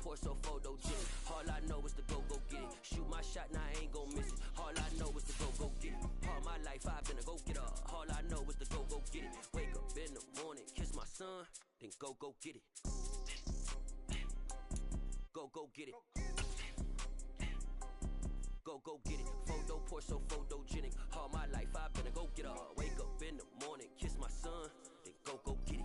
poor, so photogenic. All I know is to go get it. Shoot my shot, now I ain't gon' miss it. All I know is to go get it. All my life I've been a go-getter. All I know is to go get it. Wake up in the morning, kiss my son, then go get it. Go get it. Go get it. Photo poor, so photogenic. All my life I've been a go-getter. Wake up in the morning, kiss my son, then go get it.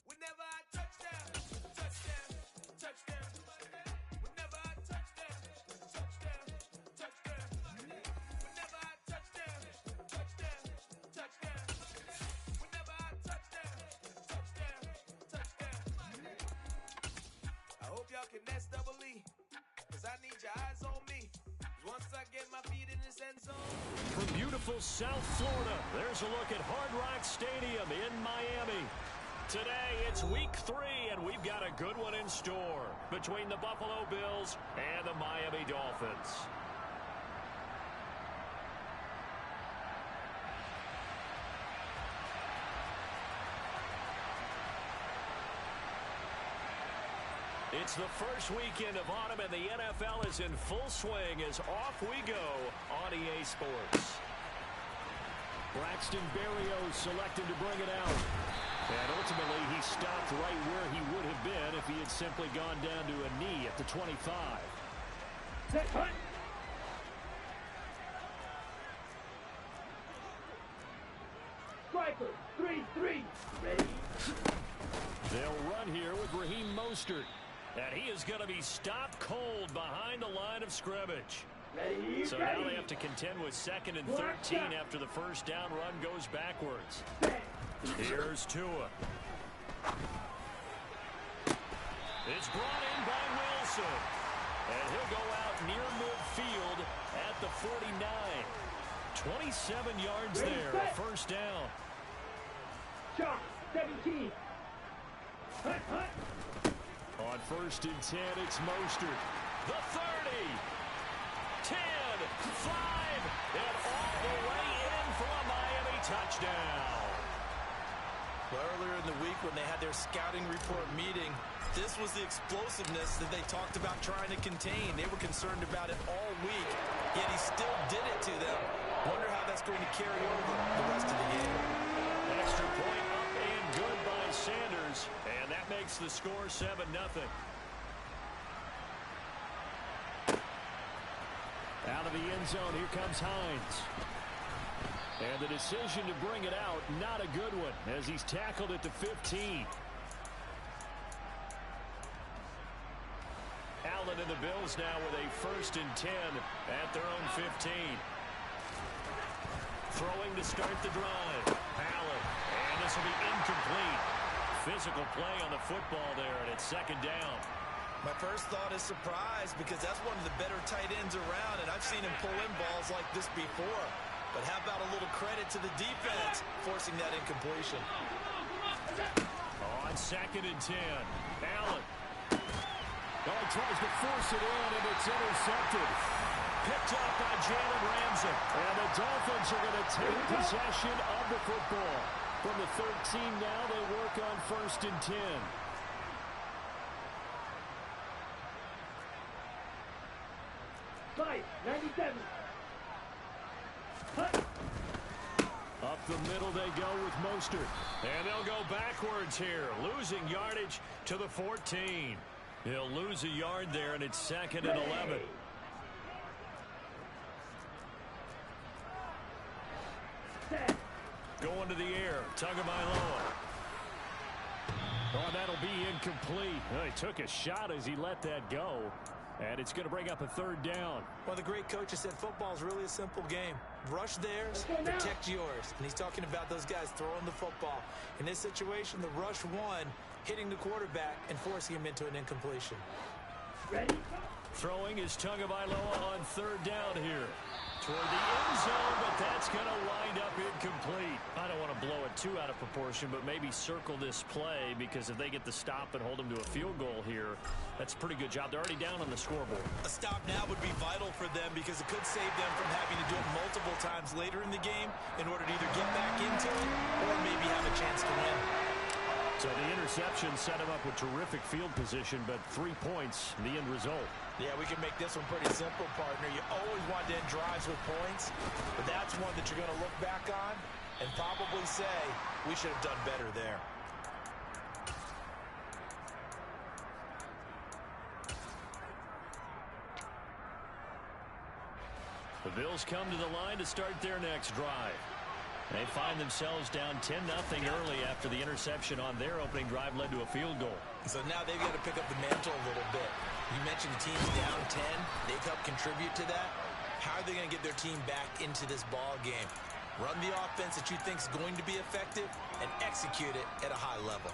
Whenever I touchdown, touchdown, touchdown. Whenever I touchdown, touchdown, touchdown. Whenever I touchdown, touchdown, touchdown. Whenever I touchdown, touchdown, touchdown. I hope y'all can nest double E, cause I need your eyes on me. Once I get my feet in this end zone. From beautiful South Florida, there's a look at Hard Rock Stadium in Miami. Today, it's week 3, and we've got a good one in store between the Buffalo Bills and the Miami Dolphins. It's the first weekend of autumn, and the NFL is in full swing as off we go on EA Sports. Braxton Berrios selected to bring it out. And ultimately, he stopped right where he would have been if he had simply gone down to a knee at the 25. Set punt. Striker, 3-3, ready. They'll run here with Raheem Mostert. And he is going to be stopped cold behind the line of scrimmage. Ready, so ready. Now they have to contend with 2nd and 13 after the first down run goes backwards. Here's Tua. It's brought in by Wilson. And he'll go out near midfield at the 49. 27 yards Ready, there, set. first down. Shot, 17. Hunt, hunt. On 1st and 10, it's Mostert. The 30. 10, 5, and all the way in for a Miami touchdown. Well, earlier in the week when they had their scouting report meeting, this was the explosiveness that they talked about trying to contain. They were concerned about it all week, yet he still did it to them. Wonder how that's going to carry over the rest of the game. Extra point up and good by Sanders, and that makes the score 7-0. Out of the end zone, here comes Hines. And the decision to bring it out, not a good one, as he's tackled at the 15. Allen and the Bills now with a 1st and 10 at their own 15. Throwing to start the drive. Allen, and this will be incomplete. Physical play on the football there, and it's 2nd down. My first thought is surprise, because that's one of the better tight ends around, and I've seen him pull in balls like this before. But how about a little credit to the defense forcing that incompletion? On 2nd and 10, Allen. Oh, tries to force it in, and it's intercepted. Picked up by Jalen Ramsey. And the Dolphins are going to take possession of the football. From the 13 now, they work on 1st and 10. Five, 97. Up the middle they go with Mostert. And they'll go backwards here, losing yardage to the 14. He'll lose a yard there, and it's 2nd and 11. Going to the air, Tagovailoa. Oh, that'll be incomplete. Oh, he took a shot as he let that go. And it's going to bring up a 3rd down. Well, the great coach said football is really a simple game. Rush theirs, protect yours. And he's talking about those guys throwing the football. In this situation, the rush won, hitting the quarterback and forcing him into an incompletion. Ready? Throwing is Tagovailoa on third down here. Toward the end zone, but that's going to wind up incomplete. I don't want to blow it too out of proportion, but maybe circle this play, because if they get the stop and hold them to a field goal here, that's a pretty good job. They're already down on the scoreboard. A stop now would be vital for them because it could save them from having to do it multiple times later in the game in order to either get back into it or maybe have a chance to win. So the interception set him up with terrific field position, but 3 points, the end result. Yeah, we can make this one pretty simple, partner. You always want to end drives with points, but that's one that you're going to look back on and probably say, we should have done better there. The Bills come to the line to start their next drive. They find themselves down 10-0 early after the interception on their opening drive led to a field goal. So now they've got to pick up the mantle a little bit. You mentioned the team's down 10. They've helped contribute to that. How are they going to get their team back into this ball game? Run the offense that you think is going to be effective and execute it at a high level.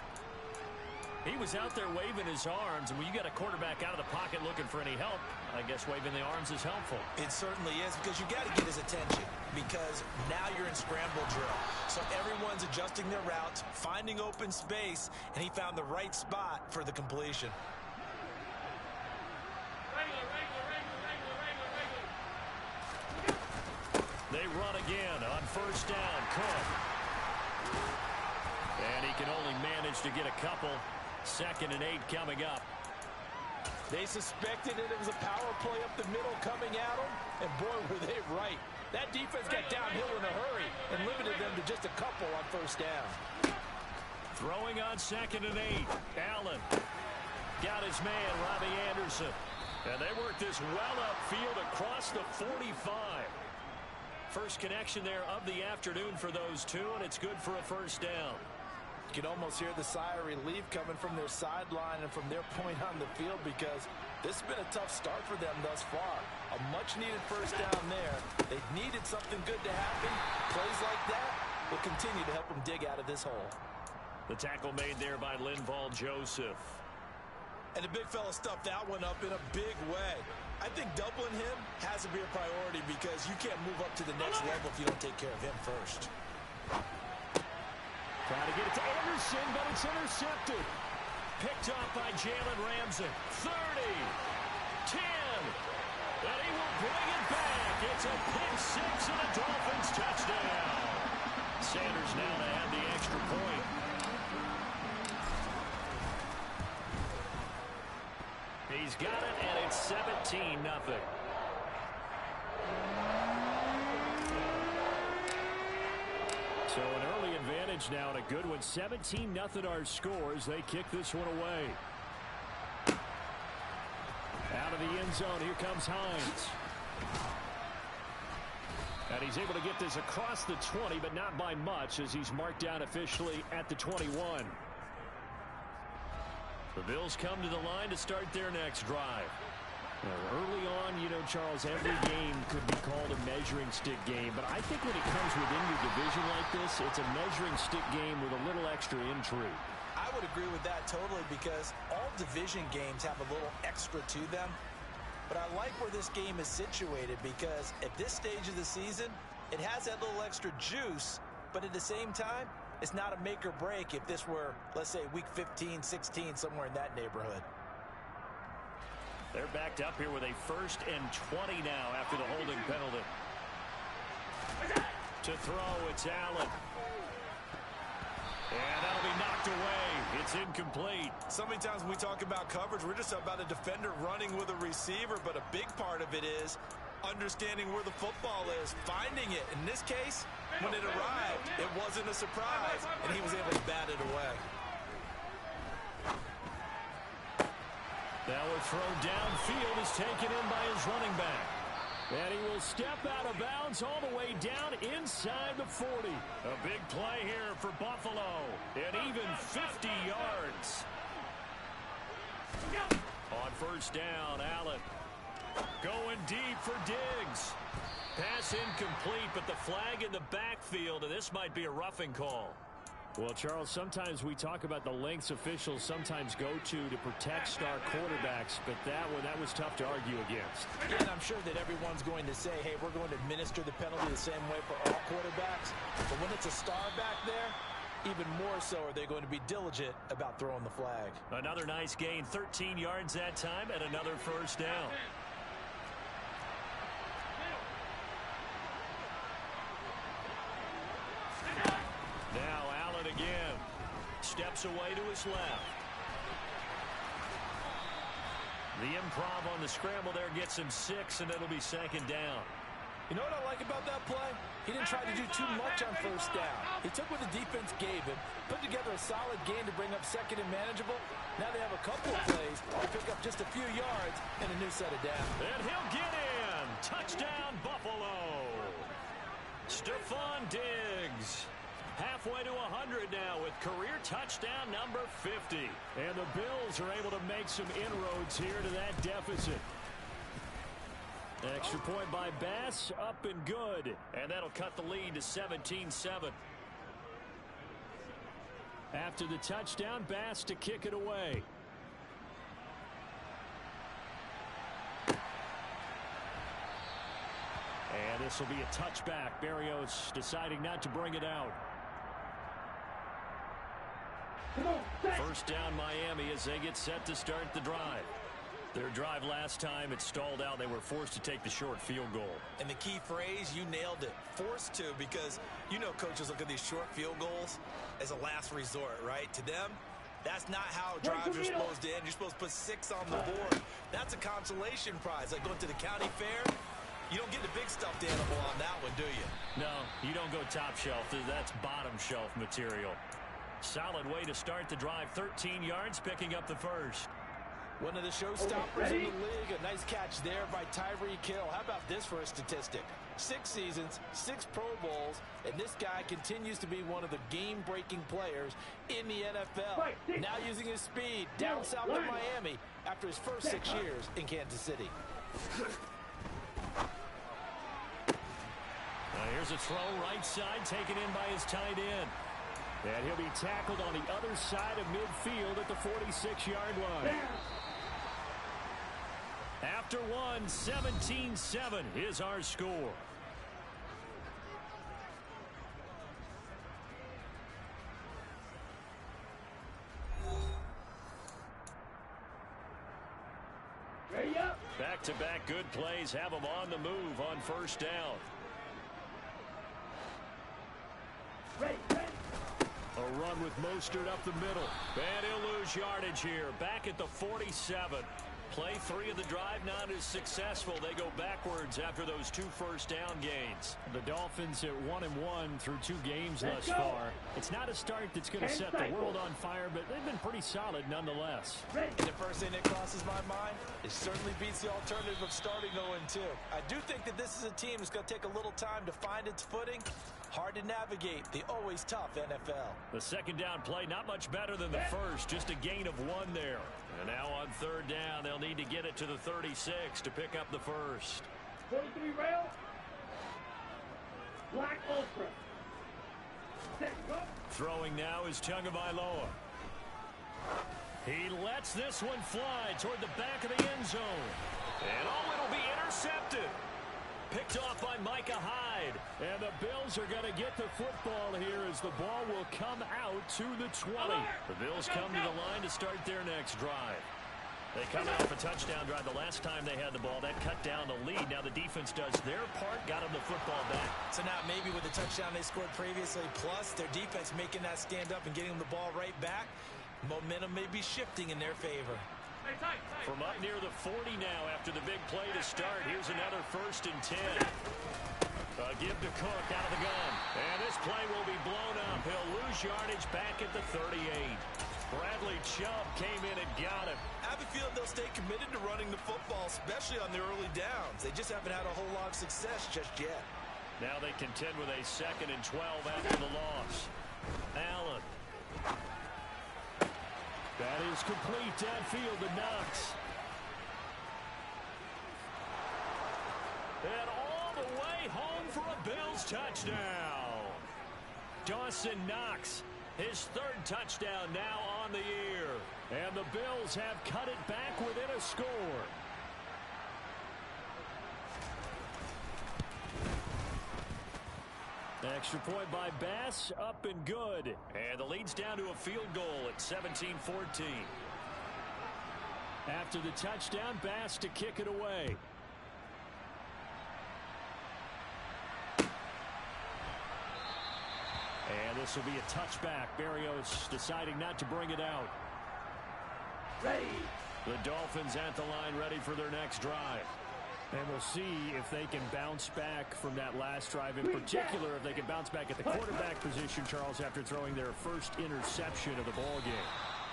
He was out there waving his arms, and when you got a quarterback out of the pocket looking for any help, I guess waving the arms is helpful. It certainly is, because you got to get his attention, because now you're in scramble drill. So everyone's adjusting their routes, finding open space, and he found the right spot for the completion. They run again on first down. Cook. And he can only manage to get a couple. 2nd and 8 coming up. They suspected it was a power play up the middle coming at them, and boy, were they right. That defense got downhill in a hurry and limited them to just a couple on first down. Throwing on 2nd and 8. Allen got his man, Robbie Anderson. And they work this well upfield across the 45. First connection there of the afternoon for those two, and it's good for a first down. You can almost hear the sigh of relief coming from their sideline and from their point on the field, because this has been a tough start for them thus far. A much-needed first down there. They needed something good to happen. Plays like that will continue to help them dig out of this hole. The tackle made there by Linval Joseph. And the big fella stuffed that one up in a big way. I think doubling him has to be a priority, because you can't move up to the next level if you don't take care of him first. Trying to get it to Anderson, but it's intercepted. Picked up by Jalen Ramsey. 30, 10, and he will bring it back. It's a pick six and a Dolphins touchdown. Sanders now to add the extra point. He's got it, and it's 17-0. So an early advantage now, and a good one. 17-0 our scores. They kick this one away. Out of the end zone, here comes Hines. And he's able to get this across the 20, but not by much, as he's marked down officially at the 21. The Bills come to the line to start their next drive. Now, early on, you know, Charles, every game could be called a measuring stick game, but I think when it comes within your division like this, it's a measuring stick game with a little extra intrigue. I would agree with that totally, because all division games have a little extra to them. But I like where this game is situated, because at this stage of the season, it has that little extra juice, but at the same time, it's not a make or break if this were, let's say, week 15, 16, somewhere in that neighborhood. They're backed up here with a 1st and 20 now after the holding penalty. To throw, it's Allen. And that'll be knocked away. It's incomplete. So many times when we talk about coverage, we're just about a defender running with a receiver, but a big part of it is understanding where the football is, finding it. In this case, when it arrived, it wasn't a surprise, and he was able to bat it away. Now a throw downfield is taken in by his running back. And he will step out of bounds all the way down inside the 40. A big play here for Buffalo. And even 50 yards. On first down, Allen going deep for Diggs. Pass incomplete, but the flag in the backfield, and this might be a roughing call. Well, Charles, sometimes we talk about the lengths officials sometimes go to protect star quarterbacks, but that was tough to argue against. Yeah, and I'm sure that everyone's going to say, hey, we're going to administer the penalty the same way for all quarterbacks. But when it's a star back there, even more so are they going to be diligent about throwing the flag. Another nice gain, 13 yards that time, and another first down. Now Allen again. Steps away to his left. The improv on the scramble there gets him 6, and it'll be second down. You know what I like about that play? He didn't try to do too much on first down. He took what the defense gave him, put together a solid gain to bring up second and manageable. Now they have a couple of plays to pick up just a few yards and a new set of downs. And he'll get in. Touchdown, Buffalo. Stephon Diggs. Halfway to 100 now with career touchdown number 50. And the Bills are able to make some inroads here to that deficit. Extra point by Bass, up and good. And that'll cut the lead to 17-7. After the touchdown, Bass to kick it away. And this will be a touchback. Berrios deciding not to bring it out. First down Miami as they get set to start the drive. Their drive last time, it stalled out. They were forced to take the short field goal. And the key phrase, you nailed it. Forced to, because you know coaches look at these short field goals as a last resort, right? To them, that's not how drives are supposed to end. You're supposed to put 6 on the board. That's a consolation prize. Like going to the county fair, you don't get the big stuffed animal on that one, do you? No, you don't go top shelf. That's bottom shelf material. Solid way to start the drive. 13 yards, picking up the first. One of the showstoppers in the league. A nice catch there by Tyreek Hill. How about this for a statistic? 6 seasons, 6 Pro Bowls, and this guy continues to be one of the game-breaking players in the NFL. Now using his speed down south of Miami after his first 6 years in Kansas City. Here's a throw right side taken in by his tight end. And he'll be tackled on the other side of midfield at the 46-yard line. After one, 17-7 is our score. Ready up. Back-to-back good plays have them on the move on first down. Ready. A run with Mostert up the middle. And he'll lose yardage here. Back at the 47. Play 3 of the drive not as successful. They go backwards after those 2 first down gains. The Dolphins at 1-1 through 2 games thus far. It's not a start that's going to set the world on fire, but they've been pretty solid nonetheless. And the first thing that crosses my mind, it certainly beats the alternative of starting 0-2. I do think that this is a team that's going to take a little time to find its footing. Hard to navigate the always tough NFL. The second down play not much better than the first, just a gain of 1 there. And now on third down, they'll need to get it to the 36 to pick up the first. 43 rail. Black Ultra. Set, go. Throwing now is Tagovailoa. He lets this one fly toward the back of the end zone. And it'll be intercepted. Picked off by Micah Hyde. And the Bills are going to get the football here as the ball will come out to the 20. The Bills come to the line to start their next drive. They come off a touchdown drive the last time they had the ball. That cut down the lead. Now the defense does their part, got them the football back. So now maybe with the touchdown they scored previously, plus their defense making that stand up and getting the ball right back, momentum may be shifting in their favor. From up near the 40 now after the big play to start. Here's another 1st and 10. Give to Cook out of the gun. And this play will be blown up. He'll lose yardage back at the 38. Bradley Chubb came in and got him. I have a feeling they'll stay committed to running the football, especially on their early downs. They just haven't had a whole lot of success just yet. Now they contend with a 2nd and 12 after the loss. Allen. That is complete downfield to Knox. And all the way home for a Bills touchdown. Dawson Knox His third touchdown now on the year. And the Bills have cut it back within a score. Extra point by Bass, up and good. And the lead's down to a field goal at 17-14. After the touchdown, Bass to kick it away. And this will be a touchback. Berrios deciding not to bring it out. Ready. The Dolphins at the line, ready for their next drive. And we'll see if they can bounce back from that last drive. In particular, if they can bounce back at the quarterback position, Charles, after throwing their first interception of the ball game.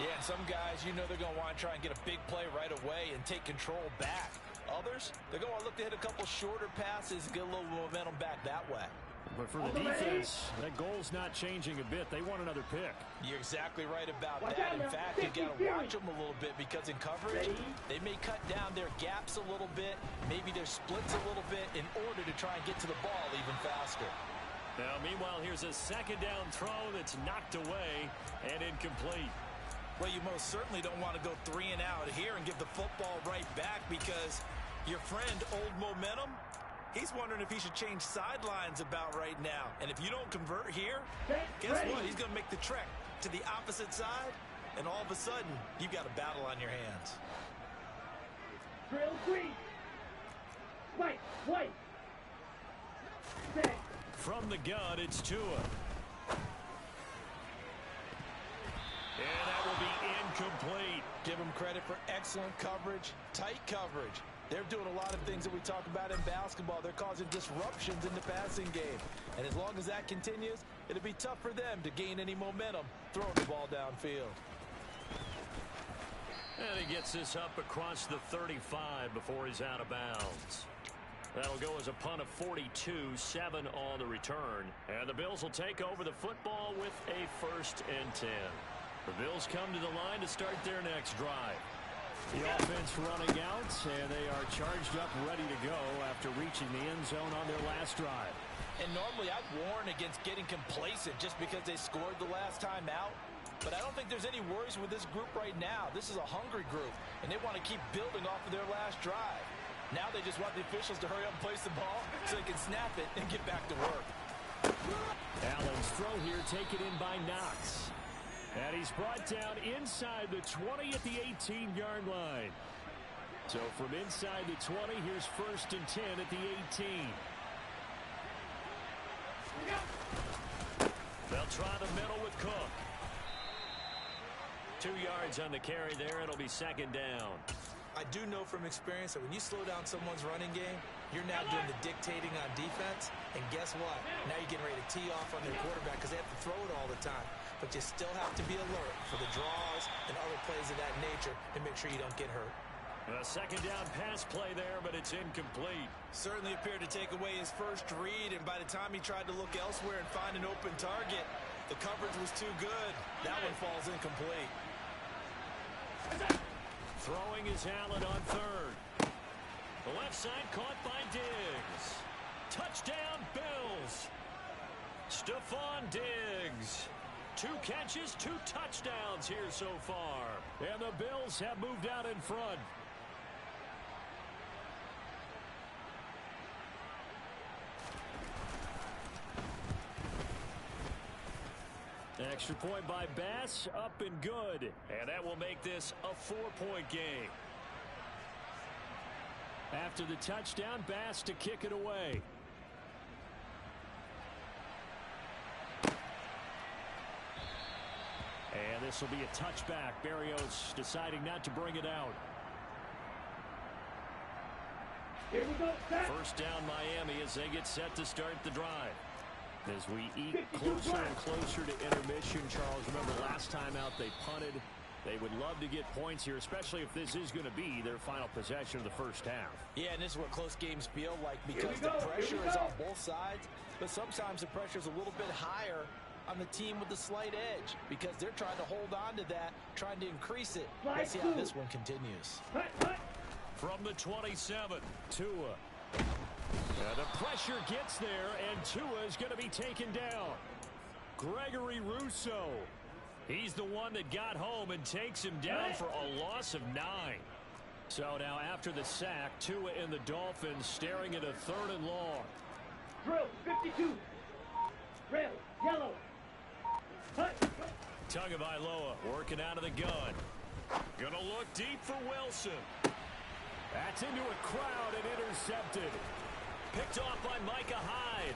Yeah, and some guys, you know they're going to want to try and get a big play right away and take control back. Others, they're going to look to hit a couple shorter passes and get a little momentum back that way. But for the defense, that goal's not changing a bit. They want another pick. You're exactly right about that. In fact, you've got to watch them a little bit because in coverage, they may cut down their gaps a little bit, maybe their splits a little bit in order to try and get to the ball even faster. Now, meanwhile, here's a second down throw that's knocked away and incomplete. Well, you most certainly don't want to go 3 and out here and give the football right back because your friend, Old Momentum, he's wondering if he should change sidelines about right now. And if you don't convert here, guess what? He's going to make the trek to the opposite side, and all of a sudden, you've got a battle on your hands. Drill 3. White. Set. From the gun, it's Tua. And that will be incomplete. Give him credit for excellent coverage, tight coverage. They're doing a lot of things that we talk about in basketball. They're causing disruptions in the passing game. And as long as that continues, it'll be tough for them to gain any momentum throwing the ball downfield. And he gets this up across the 35 before he's out of bounds. That'll go as a punt of 42, 7 on the return. And the Bills will take over the football with a 1st and 10. The Bills come to the line to start their next drive. The offense running out, and they are charged up, ready to go after reaching the end zone on their last drive. And normally I'd warn against getting complacent just because they scored the last time out. But I don't think there's any worries with this group right now. This is a hungry group, and they want to keep building off of their last drive. Now they just want the officials to hurry up and place the ball so they can snap it and get back to work. Allen's throw here taken in by Knox. And he's brought down inside the 20 at the 18-yard line. So from inside the 20, here's 1st and 10 at the 18. They'll try the middle with Cook. 2 yards on the carry there. It'll be 2nd down. I do know from experience that when you slow down someone's running game, you're now doing the dictating on defense. And guess what? Now you're getting ready to tee off on their quarterback because they have to throw it all the time. But you still have to be alert for the draws and other plays of that nature and make sure you don't get hurt. A 2nd down pass play there, but it's incomplete. Certainly appeared to take away his first read, and by the time he tried to look elsewhere and find an open target, the coverage was too good. That one falls incomplete. Throwing is Allen on 3rd. The left side caught by Diggs. Touchdown, Bills. Stephon Diggs. 2 catches, 2 touchdowns here so far. And the Bills have moved out in front. Extra point by Bass, up and good. And that will make this a 4-point game. After the touchdown, Bass to kick it away. And this will be a touchback. Berrios deciding not to bring it out. Here we go. Set. 1st down Miami as they get set to start the drive. As we eat closer and closer to intermission, Charles, remember last time out they punted. They would love to get points here, especially if this is going to be their final possession of the first half. Yeah, and this is what close games feel like because the pressure is on both sides, but sometimes the pressure is a little bit higher on the team with the slight edge because they're trying to hold on to that, trying to increase it. Let's see how this one continues. From the 27, Tua. The pressure gets there, and Tua is going to be taken down. Gregory Rousseau. He's the one that got home and takes him down for a loss of 9. So now after the sack, Tua and the Dolphins staring at a 3rd and long. Drill 52. Red, yellow. Tagovailoa working out of the gun. Gonna look deep for Wilson. That's into a crowd and intercepted. Picked off by Micah Hyde.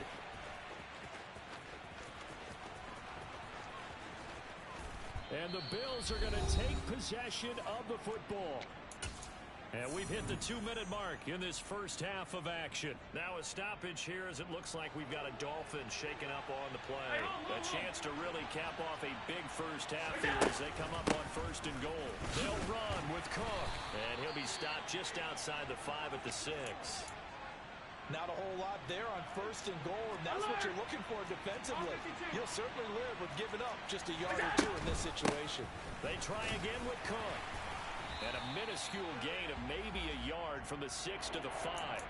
And the Bills are going to take possession of the football. And we've hit the 2-minute mark in this first half of action. Now a stoppage here as it looks like we've got a Dolphin shaking up on the play. A chance to really cap off a big first half here as they come up on 1st and goal. They'll run with Cook. And he'll be stopped just outside the 5 at the 6. Not a whole lot there on 1st and goal, and that's what you're looking for defensively. You'll certainly live with giving up just a yard or 2 in this situation. They try again with Cook. And a minuscule gain of maybe a yard from the 6 to the 5.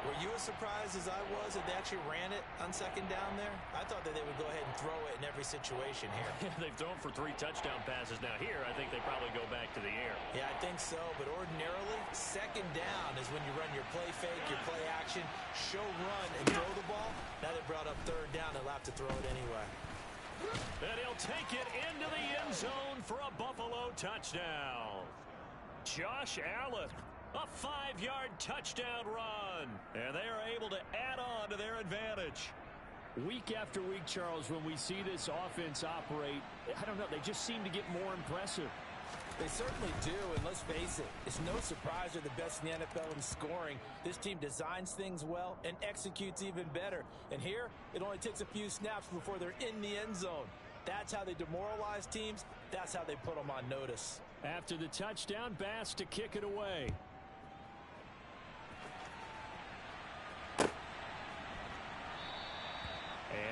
Were you as surprised as I was that they actually ran it on 2nd down there? I thought that they would go ahead and throw it in every situation here. They've thrown for 3 touchdown passes. Now here, I think they probably go back to the air. Yeah, I think so. But ordinarily, 2nd down is when you run your play fake, your play action, show run, and throw the ball. Now they brought up 3rd down. They'll have to throw it anyway. And he'll take it into the end zone for a Buffalo touchdown. Josh Allen, a 5-yard touchdown run. And they are able to add on to their advantage. Week after week, Charles, when we see this offense operate, I don't know, they just seem to get more impressive. They certainly do, and let's face it, it's no surprise they're the best in the NFL in scoring. This team designs things well and executes even better. And here, it only takes a few snaps before they're in the end zone. That's how they demoralize teams. That's how they put them on notice. After the touchdown, Bass to kick it away. And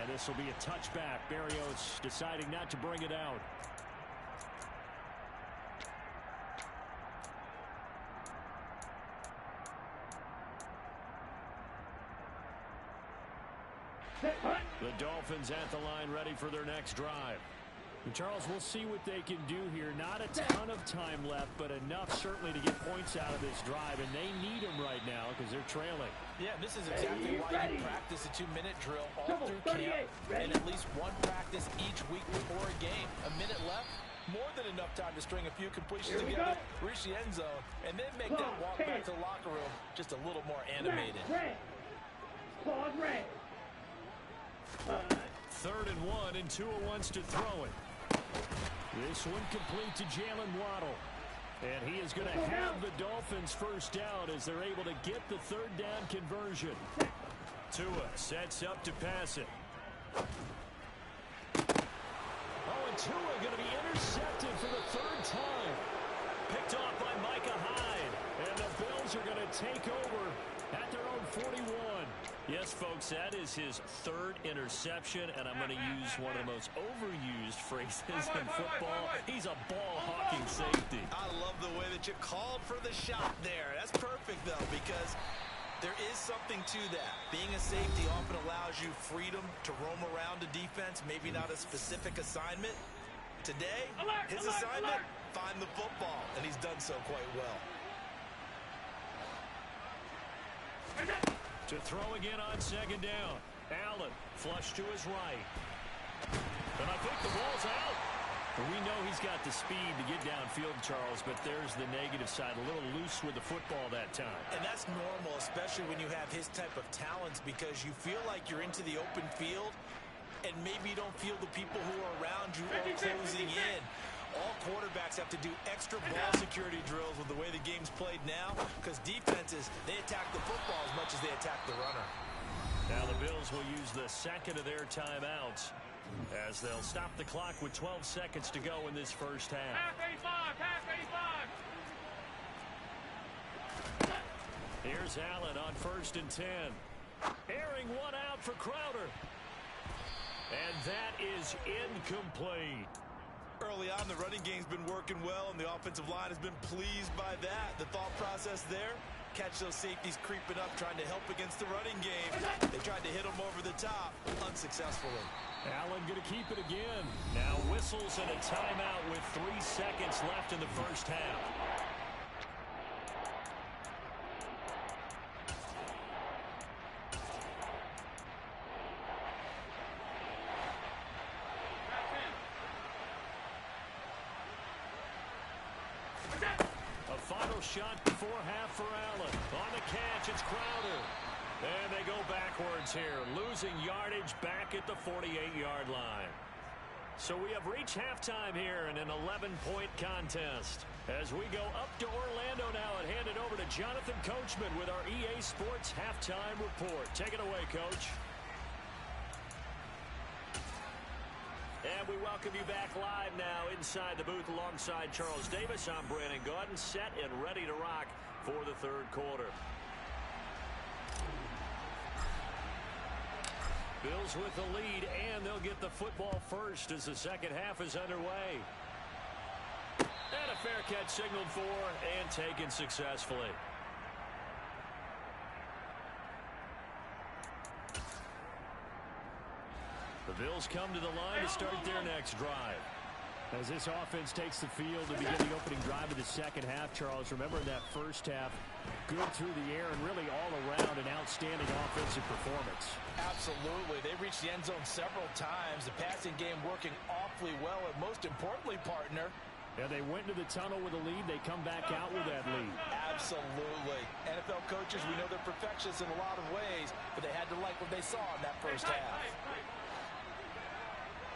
this will be a touchback. Berrios deciding not to bring it out. The Dolphins at the line ready for their next drive. And Charles, we'll see what they can do here. Not a ton of time left, but enough certainly to get points out of this drive. And they need them right now because they're trailing. Yeah, this is exactly why you practice a 2-minute drill all through camp. And at least one practice each week before a game. A minute left. More than enough time to string a few completions together, reach the end zone, and then make that walk back to the locker room just a little more animated. Claude Ray. 3rd and 1, and Tua wants to throw it. This one complete to Jalen Waddle. And he is going to have the Dolphins first down as they're able to get the 3rd down conversion. Tua sets up to pass it. Oh, and Tua going to be intercepted for the 3rd time. Picked off by Micah Hyde. And the Bills are going to take over at their own 41. Yes, folks, that is his 3rd interception, and I'm going to use one of the most overused phrases in football. He's a ball-hawking safety. I love the way that you called for the shot there. That's perfect, though, because there is something to that. Being a safety often allows you freedom to roam around the defense, maybe not a specific assignment. Today, his assignment, find the football, and he's done so quite well. To throw again on 2nd down. Allen flush to his right. And I think the ball's out. And we know he's got the speed to get downfield, Charles, but there's the negative side. A little loose with the football that time. And that's normal, especially when you have his type of talents, because you feel like you're into the open field and maybe you don't feel the people who are around you are closing in. All quarterbacks have to do extra ball security drills with the way the game's played now, because defenses, they attack the football as much as they attack the runner. Now the Bills will use the 2nd of their timeouts as they'll stop the clock with 12 seconds to go in this first half. Half 85. Here's Allen on 1st and 10. Airing one out for Crowder. And that is incomplete. Early on, the running game's been working well, and the offensive line has been pleased by that. The thought process there, Catch those safeties creeping up, trying to help against the running game. They tried to hit him over the top, unsuccessfully. Allen going to keep it again. Now whistles and a timeout with 3 seconds left in the first half. A final shot before half for Allen. On the catch, it's Crowder. And they go backwards here, losing yardage back at the 48-yard line. So we have reached halftime here in an 11-point contest. As we go up to Orlando now and hand it over to Jonathan Coachman with our EA Sports Halftime Report. Take it away, Coach. And we welcome you back live now inside the booth alongside Charles Davis. I'm Brandon Gaudin, set and ready to rock for the third quarter. Bills with the lead, and they'll get the football first as the second half is underway. And a fair catch signaled for and taken successfully. The Bills come to the line to start their next drive. As this offense takes the field to begin the opening drive of the second half, Charles, remember in that first half, good through the air and really all around an outstanding offensive performance. Absolutely. They reached the end zone several times. The passing game working awfully well, and most importantly, partner, and they went to the tunnel with a lead. They come back out with that lead. Absolutely. NFL coaches, we know they're perfectionists in a lot of ways, but they had to like what they saw in that first half.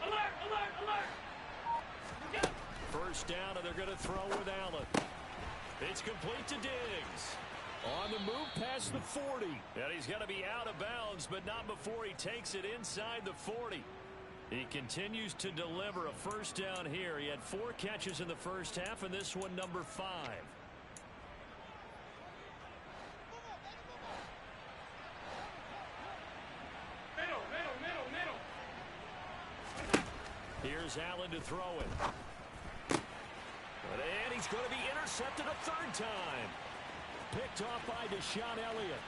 Alert, alert, alert! First down, and they're going to throw with Allen. It's complete to Diggs. On the move past the 40. And he's going to be out of bounds, but not before he takes it inside the 40. He continues to deliver a first down here. He had 4 catches in the first half, and this one number 5. Middle. Here's Allen to throw it. And he's going to be intercepted a third time. Picked off by Deshaun Elliott.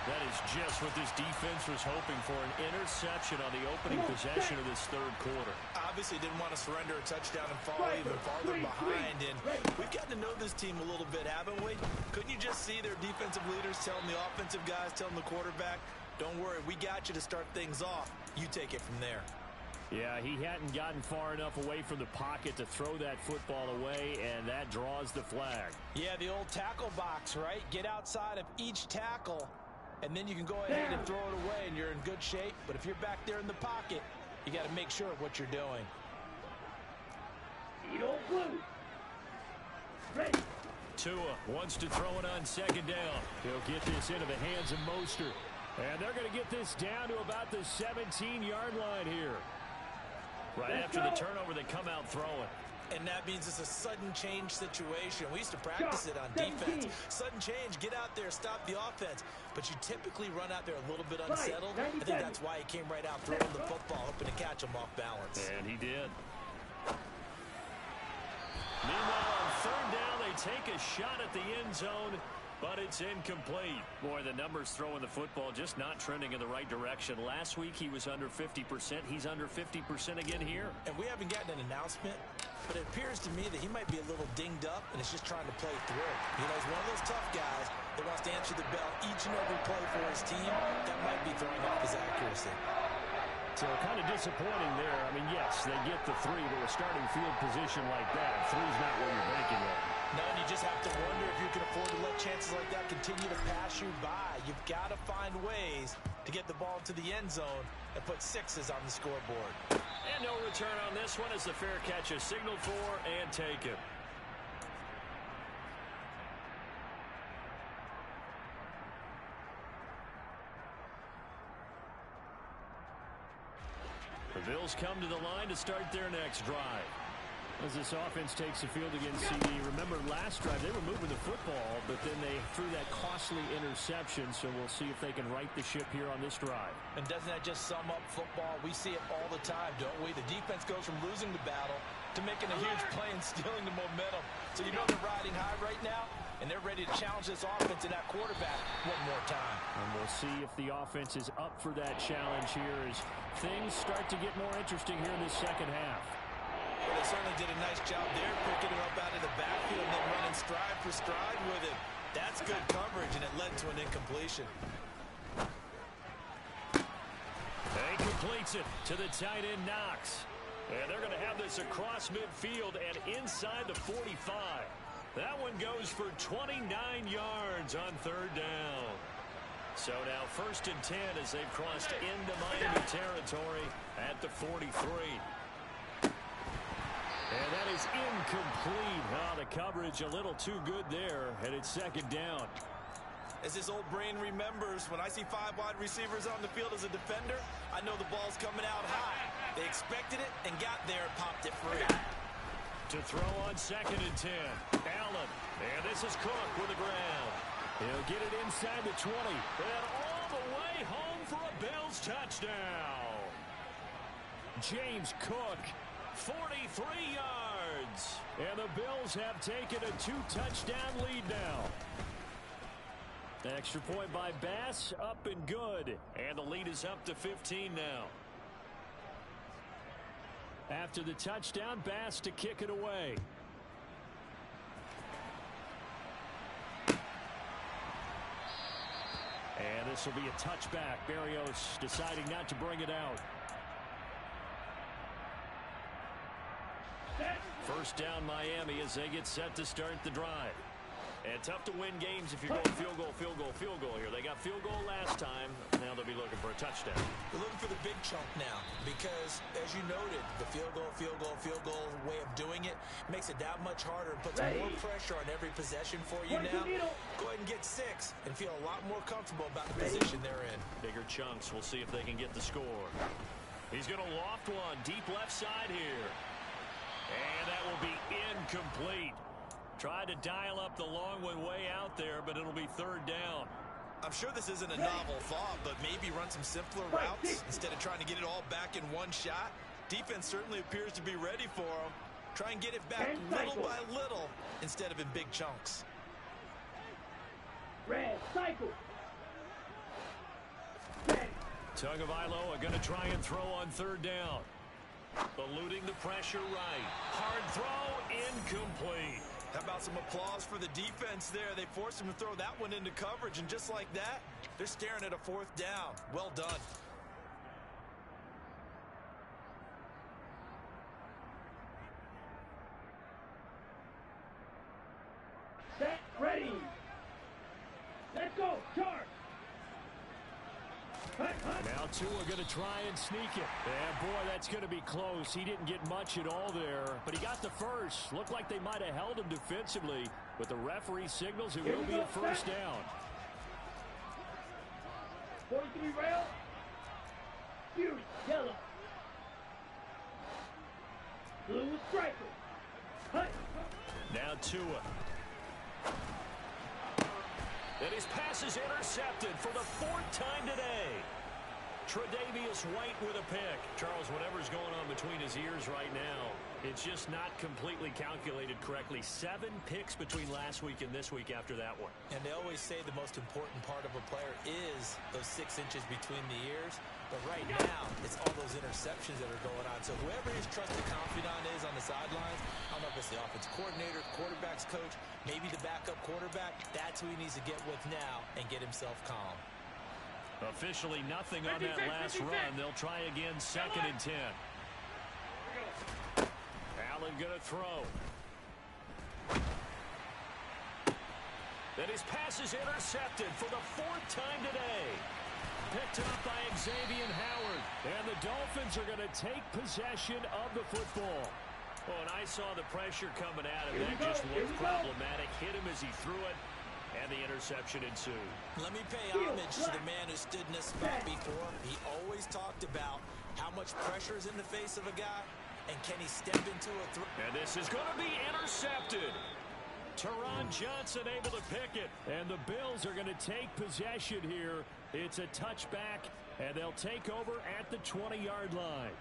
That is just what this defense was hoping for, an interception on the opening possession of this third quarter. Obviously didn't want to surrender a touchdown and fall even farther behind. And we've gotten to know this team a little bit, haven't we? Couldn't you just see their defensive leaders telling the offensive guys, telling the quarterback, don't worry, we got you to start things off. You take it from there. Yeah, he hadn't gotten far enough away from the pocket to throw that football away, and that draws the flag. Yeah, the old tackle box, right? Get outside of each tackle, and then you can go ahead and throw it away, and you're in good shape. But if you're back there in the pocket, you got to make sure of what you're doing. Blue. Ready. Tua wants to throw it on second down. He'll get this into the hands of Mostert. And they're going to get this down to about the 17-yard line here. Right after the turnover, they come out throwing. And that means it's a sudden change situation. We used to practice it on defense. Sudden change, get out there, stop the offense. But you typically run out there a little bit unsettled. I think that's why he came right out throwing the football, hoping to catch him off balance. And he did. Meanwhile, on third down, they take a shot at the end zone, but it's incomplete. Boy, the numbers throwing the football just not trending in the right direction. Last week, he was under 50%. He's under 50% again here. And we haven't gotten an announcement, but it appears to me that he might be a little dinged up and is just trying to play through. You know, he's one of those tough guys that wants to answer the bell each and every play for his team. That might be throwing off his accuracy. So kind of disappointing there. I mean, yes, they get the 3, but a starting field position like that, 3's not where you're banking on. No, and you just have to wonder if you can afford to let chances like that continue to pass you by. You've got to find ways to get the ball to the end zone and put 6s on the scoreboard. And no return on this one as the fair catch is signaled for and taken. The Bills come to the line to start their next drive. As this offense takes the field against CD, remember last drive they were moving the football, but then they threw that costly interception, so we'll see if they can right the ship here on this drive. And doesn't that just sum up football? We see it all the time, don't we? The defense goes from losing the battle to making a huge play and stealing the momentum. So you know they're riding high right now, and they're ready to challenge this offense and that quarterback one more time. And we'll see if the offense is up for that challenge here as things start to get more interesting here in this second half. Well, they certainly did a nice job there, picking it up out of the backfield and then running stride for stride with it. That's good coverage, and it led to an incompletion. He completes it to the tight end, Knox. And they're going to have this across midfield and inside the 45. That one goes for 29 yards on third down. So now 1st and 10 as they've crossed into Miami territory at the 43. And that is incomplete. Oh, the coverage a little too good there, and it's 2nd down. As this old brain remembers, when I see 5 wide receivers on the field as a defender, I know the ball's coming out high. They expected it and got there and popped it free. To throw on 2nd and 10. Allen. And this is Cook with the ground. He'll get it inside the 20. And all the way home for a Bills touchdown. James Cook. 43 yards. And the Bills have taken a 2-touchdown lead now. The extra point by Bass, up and good. And the lead is up to 15 now. After the touchdown, Bass to kick it away. And this will be a touchback. Berrios deciding not to bring it out. 1st down Miami as they get set to start the drive. And tough to win games if you're going field goal, field goal, field goal here. They got field goal last time. Now they'll be looking for a touchdown. They're looking for the big chunk now because, as you noted, the field goal way of doing it makes it that much harder and puts more pressure on every possession for you now. Go ahead and get 6 and feel a lot more comfortable about the position they're in. Bigger chunks. We'll see if they can get the score. He's going to loft one deep left side here. And that will be incomplete. Tried to dial up the long one way out there, but it'll be 3rd down. I'm sure this isn't a novel thought, but maybe run some simpler routes instead of trying to get it all back in one shot. Defense certainly appears to be ready for them. Try and get it back little by little instead of in big chunks. Red cycle. Tagovailoa are going to try and throw on 3rd down. Eluding the pressure right. Hard throw, incomplete. How about some applause for the defense there? They forced him to throw that one into coverage, and just like that, they're staring at a 4th down. Well done. Set, ready. Let's go, charge. Now Tua going to try and sneak it. And boy, that's going to be close. He didn't get much at all there, but he got the first. Looked like they might have held him defensively, but the referee signals it will be a 1st down. 43 rail. Fury, yellow. Blue striker. Cut. Now Tua. And his pass is intercepted for the 4th time today. Tre'Davious White with a pick. Charles, whatever's going on between his ears right now, it's just not completely calculated correctly. 7 picks between last week and this week after that one. And they always say the most important part of a player is those 6 inches between the ears. But right now, it's all those interceptions that are going on. So whoever his trusted confidant is on the sidelines, I don't know if it's the offense coordinator, quarterback's coach, maybe the backup quarterback, that's who he needs to get with now and get himself calm. Officially nothing on that last run. They'll try again 2nd and 10. Allen going to throw. Then his pass is intercepted for the 4th time today. Picked up by Xavier Howard. And the Dolphins are going to take possession of the football. Oh, and I saw the pressure coming at him. That just looked problematic. Hit him as he threw it. And the interception ensued. Let me pay homage to the man who stood in this spot before. He always talked about how much pressure is in the face of a guy. And can he step into a throw? And this is going to be intercepted. Teron Johnson able to pick it. And the Bills are going to take possession here. It's a touchback, and they'll take over at the 20-yard line.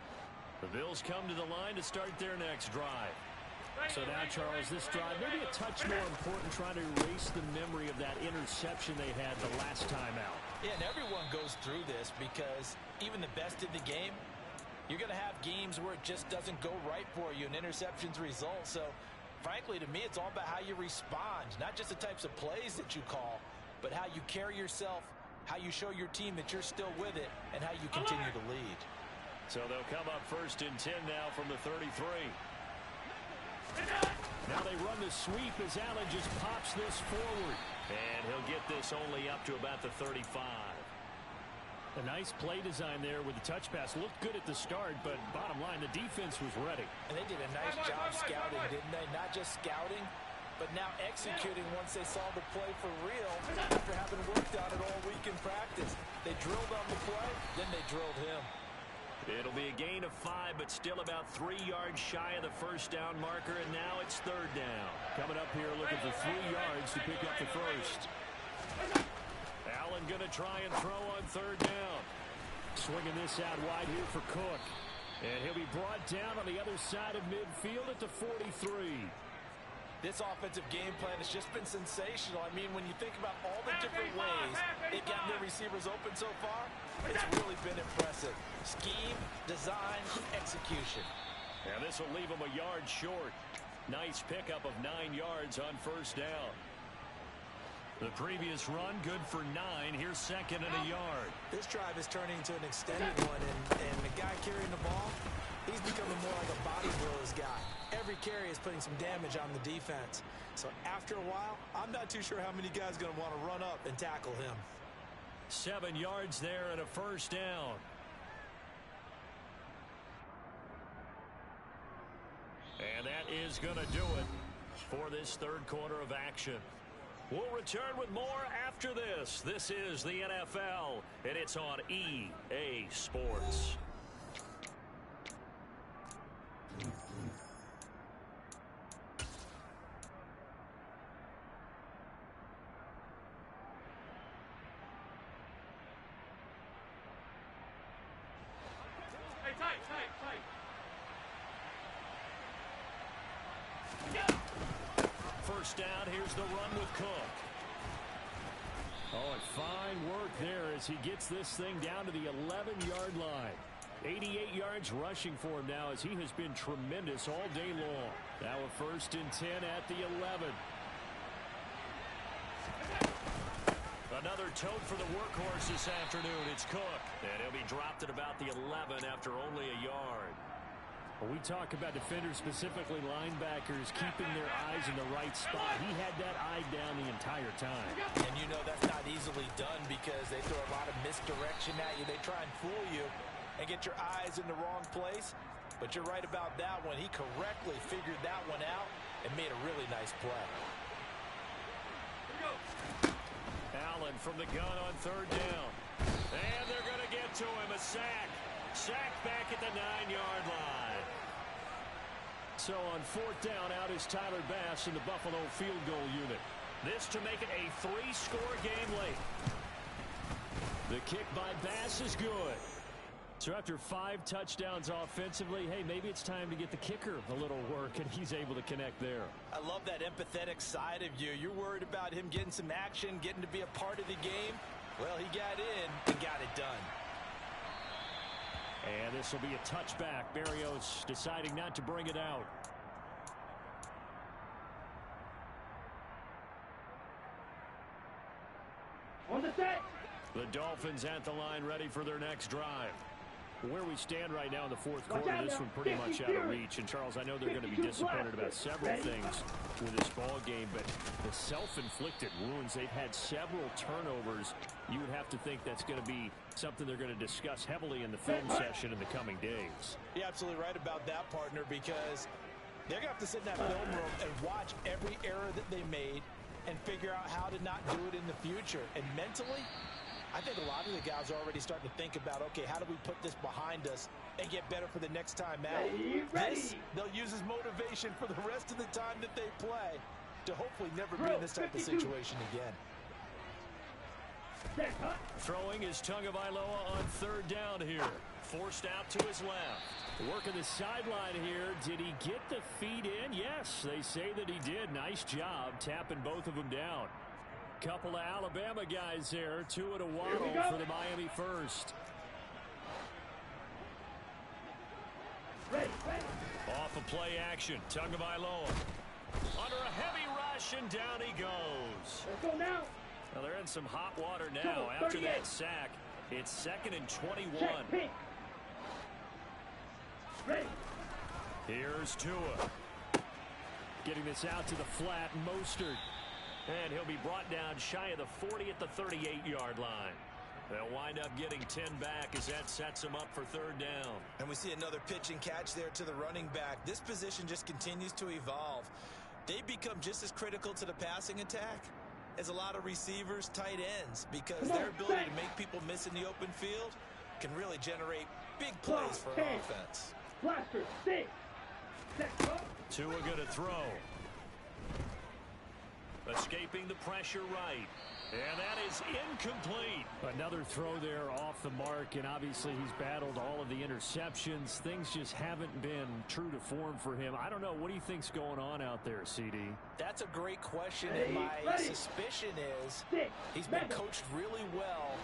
The Bills come to the line to start their next drive. So now, Charles, this drive maybe a touch more important, trying to erase the memory of that interception they had the last time out. Yeah, and everyone goes through this because even the best in the game, you're going to have games where it just doesn't go right for you and interceptions result. So, frankly, to me, it's all about how you respond, not just the types of plays that you call, but how you carry yourself, how you show your team that you're still with it, and how you continue to lead. So they'll come up 1st and 10 now from the 33. Now they run the sweep as Allen just pops this forward. And he'll get this only up to about the 35. A nice play design there with the touch pass. Looked good at the start, but bottom line, the defense was ready. And they did a nice job scouting, didn't they? Not just scouting, but now executing once they saw the play for real after having worked on it all week in practice. They drilled on the play, then they drilled him. It'll be a gain of 5, but still about 3 yards shy of the first down marker, and now it's 3rd down. Coming up here looking for 3 yards to pick up the first. Allen going to try and throw on 3rd down. Swinging this out wide here for Cook. And he'll be brought down on the other side of midfield at the 43. This offensive game plan has just been sensational. I mean, when you think about all the different ways they've gotten their receivers open so far, it's really been impressive. Scheme, design, execution. And this will leave them a yard short. Nice pickup of 9 yards on 1st down. The previous run, good for 9. Here's 2nd and a yard. This drive is turning into an extended one, and the guy carrying the ball, he's becoming more like a body blows guy. Every carry is putting some damage on the defense. So after a while, I'm not too sure how many guys are going to want to run up and tackle him. 7 yards there and a 1st down. And that is going to do it for this 3rd quarter of action. We'll return with more after this. This is the NFL, and it's on EA Sports. First down, here's the run with Cook. Oh, and fine work there as he gets this thing down to the 11-yard line. 88 yards rushing for him now as he has been tremendous all day long. Now a 1st and 10 at the 11. Another tote for the workhorse this afternoon. It's Cook. And he'll be dropped at about the 11 after only a yard. When we talk about defenders, specifically linebackers, keeping their eyes in the right spot, he had that eye down the entire time. And you know that's not easily done because they throw a lot of misdirection at you. They try and fool you and get your eyes in the wrong place. But you're right about that one. He correctly figured that one out and made a really nice play. Allen from the gun on 3rd down. And they're going to get to him. A sack. Sack back at the 9-yard line. So on 4th down, out is Tyler Bass in the Buffalo field goal unit. This to make it a 3-score game late. The kick by Bass is good. So after 5 touchdowns offensively, hey, maybe it's time to get the kicker a little work, and he's able to connect there. I love that empathetic side of you. You're worried about him getting some action, getting to be a part of the game. Well, he got in and got it done. And this will be a touchback. Berrios deciding not to bring it out. On the set. The Dolphins at the line, ready for their next drive. Where we stand right now in the 4th quarter, this one pretty much out of reach. And, Charles, I know they're going to be disappointed about several things with this ball game, but the self-inflicted wounds, they've had several turnovers. You would have to think that's going to be something they're going to discuss heavily in the film session in the coming days. You're absolutely right about that, partner, because they're going to have to sit in that film room and watch every error that they made and figure out how to not do it in the future. And mentally, I think a lot of the guys are already starting to think about, okay, how do we put this behind us and get better for the next time out. Ready. This, they'll use as motivation for the rest of the time that they play to hopefully never be in this type of situation again. Throwing is Tagovailoa on third down here. Forced out to his left. Working the sideline here. Did he get the feet in? Yes, they say that he did. Nice job tapping both of them down. Couple of Alabama guys there. Tua to Waddle for the Miami first. Ready. Off of play action. Tagovailoa. Under a heavy rush, and down he goes. Let's go now. Well, they're in some hot water now after that sack. It's 2nd and 21. Check, pick. Ready. Here's Tua. Getting this out to the flat, Mostert. And he'll be brought down shy of the 40 at the 38-yard line. They'll wind up getting 10 back as that sets them up for third down. And we see another pitch and catch there to the running back. This position just continues to evolve. They become just as critical to the passing attack as a lot of receivers, tight ends, because their ability to make people miss in the open field can really generate big plays for an offense. Blaster, 6. Tua going to throw. Escaping the pressure right. And that is incomplete. Another throw there off the mark, and obviously he's battled all of the interceptions. Things just haven't been true to form for him. I don't know. What do you think's going on out there, CD? That's a great question, and my suspicion is he's been coached really well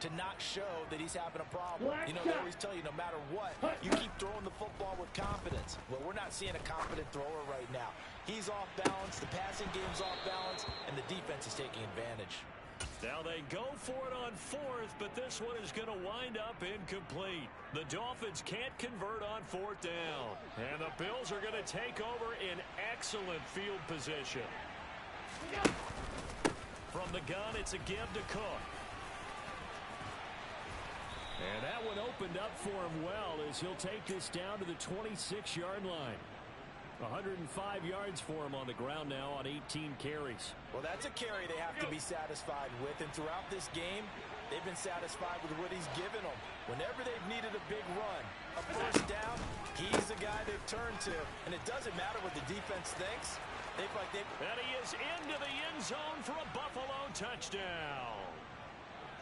to not show that he's having a problem. You know, they always tell you no matter what, you keep throwing the football with confidence. Well, we're not seeing a confident thrower right now. He's off balance, the passing game's off balance, and the defense is taking advantage. Now they go for it on 4th, but this one is going to wind up incomplete. The Dolphins can't convert on 4th down. And the Bills are going to take over in excellent field position. From the gun, it's a give to Cook. And that one opened up for him well as he'll take this down to the 26-yard line. 105 yards for him on the ground now on 18 carries. Well, that's a carry they have to be satisfied with, and throughout this game, they've been satisfied with what he's given them. Whenever they've needed a big run, a first down, he's the guy they've turned to, and it doesn't matter what the defense thinks. And he is into the end zone for a Buffalo touchdown.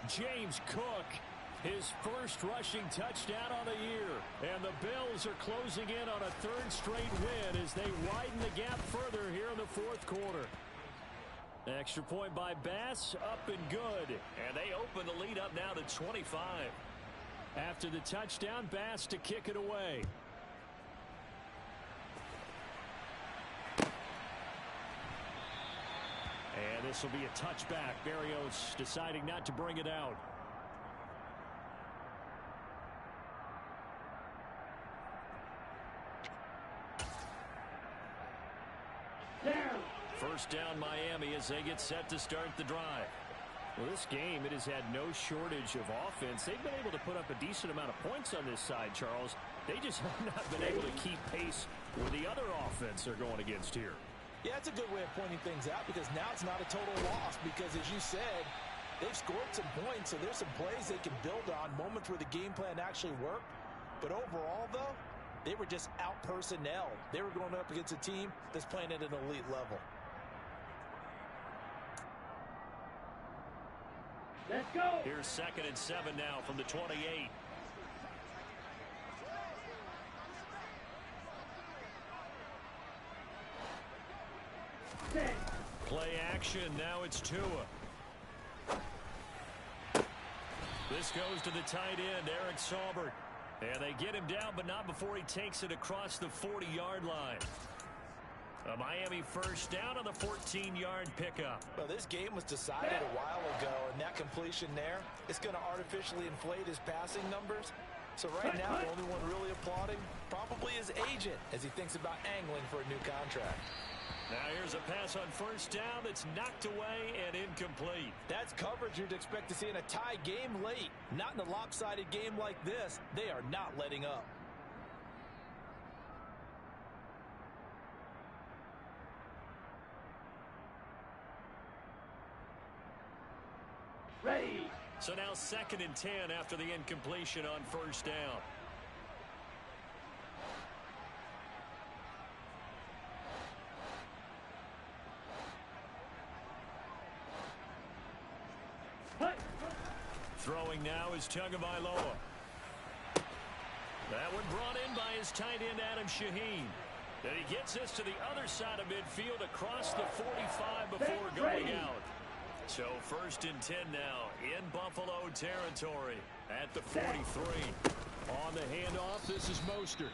James Cook, his first rushing touchdown on the year. And the Bills are closing in on a 3rd straight win as they widen the gap further here in the 4th quarter. Extra point by Bass, up and good. And they open the lead up now to 25. After the touchdown, Bass to kick it away. And this will be a touchback. Berrios deciding not to bring it out. First down Miami as they get set to start the drive. Well, this game, it has had no shortage of offense. They've been able to put up a decent amount of points on this side, Charles. They just have not been able to keep pace with the other offense they're going against here. Yeah, it's a good way of pointing things out because now it's not a total loss because, as you said, they've scored some points, so there's some plays they can build on, moments where the game plan actually worked. But overall, though, they were just out-personnel. They were going up against a team that's playing at an elite level. Let's go. Here's 2nd and 7 now from the 28. Play action. Now it's Tua. This goes to the tight end, Eric Saubert. And they get him down, but not before he takes it across the 40-yard line. A Miami first down on the 14-yard pickup. Well, this game was decided a while ago, and that completion there is going to artificially inflate his passing numbers. So right now, the only one really applauding probably his agent as he thinks about angling for a new contract. Now here's a pass on first down that's knocked away and incomplete. That's coverage you'd expect to see in a tie game late. Not in a lopsided game like this. They are not letting up. Ready. So now 2nd and 10 after the incompletion on first down. Throwing now is Tagovailoa. That one brought in by his tight end, Adam Shaheen. And he gets this to the other side of midfield across the 45 before going out. So 1st and 10 now in Buffalo territory at the 43. On the handoff, this is Mostert.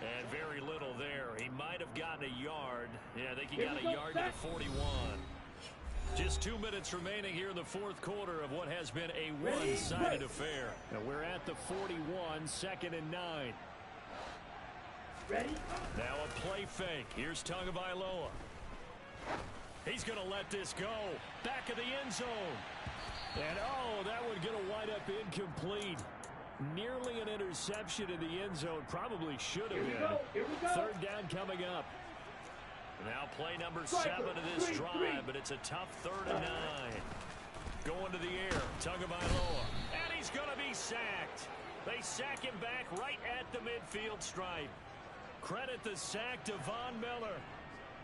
And very little there. He might have gotten a yard. Yeah, I think he got a yard to the 41. Just 2 minutes remaining here in the 4th quarter of what has been a one-sided affair. And we're at the 41, 2nd and 9. Ready? Now a play fake. Here's Tagovailoa. He's going to let this go. Back of the end zone. And, oh, that one going to wind up incomplete. Nearly an interception in the end zone. Probably should have been. Here we go. 3rd down coming up. Now play number 7 of this drive, but it's a tough 3rd and 9. Going to the air, Tagovailoa. And he's going to be sacked. They sack him back right at the midfield stripe. Credit the sack to Von Miller.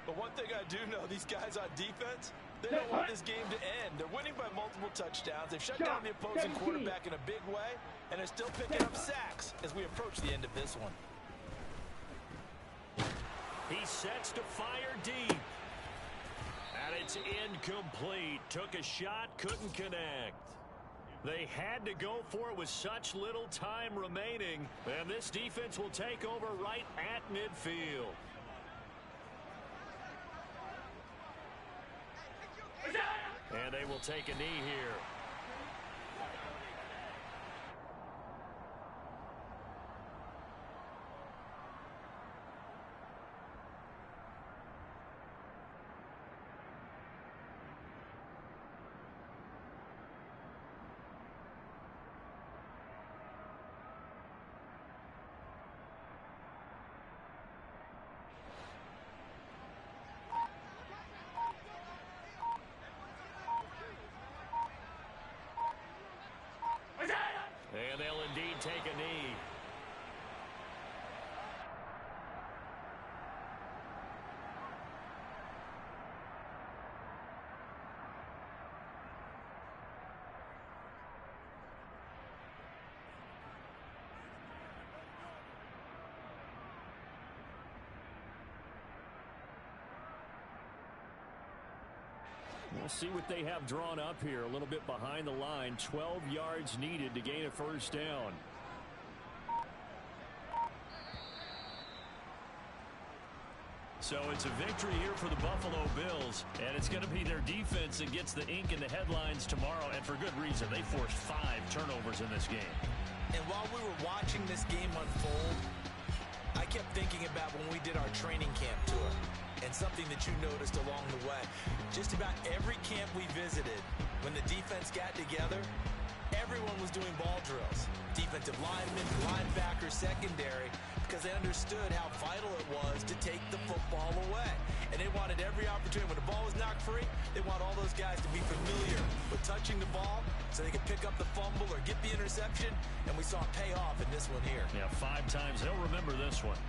But one thing I do know, these guys on defense, they don't want this game to end. They're winning by multiple touchdowns. They've shut down the opposing quarterback in a big way, and they're still picking up sacks as we approach the end of this one. He sets to fire deep. And it's incomplete. Took a shot, couldn't connect. They had to go for it with such little time remaining. And this defense will take over right at midfield. And they will take a knee here. And they'll indeed take a knee. We'll see what they have drawn up here. A little bit behind the line. 12 yards needed to gain a 1st down. So it's a victory here for the Buffalo Bills, and it's going to be their defense that gets the ink in the headlines tomorrow, and for good reason. They forced 5 turnovers in this game. And while we were watching this game unfold, I kept thinking about when we did our training camp tour. And something that you noticed along the way. Just about every camp we visited, when the defense got together, everyone was doing ball drills. Defensive linemen, linebackers, secondary, because they understood how vital it was to take the football away. And they wanted every opportunity. When the ball was knocked free, they want all those guys to be familiar with touching the ball so they could pick up the fumble or get the interception. And we saw it pay off in this one here. Yeah, 5 times. They'll remember this one.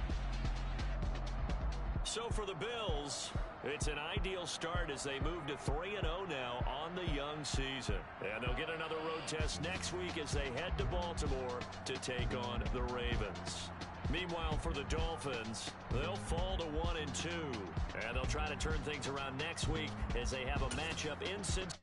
So for the Bills, it's an ideal start as they move to 3-0 now on the young season. And they'll get another road test next week as they head to Baltimore to take on the Ravens. Meanwhile, for the Dolphins, they'll fall to 1-2. And they'll try to turn things around next week as they have a matchup in Cincinnati.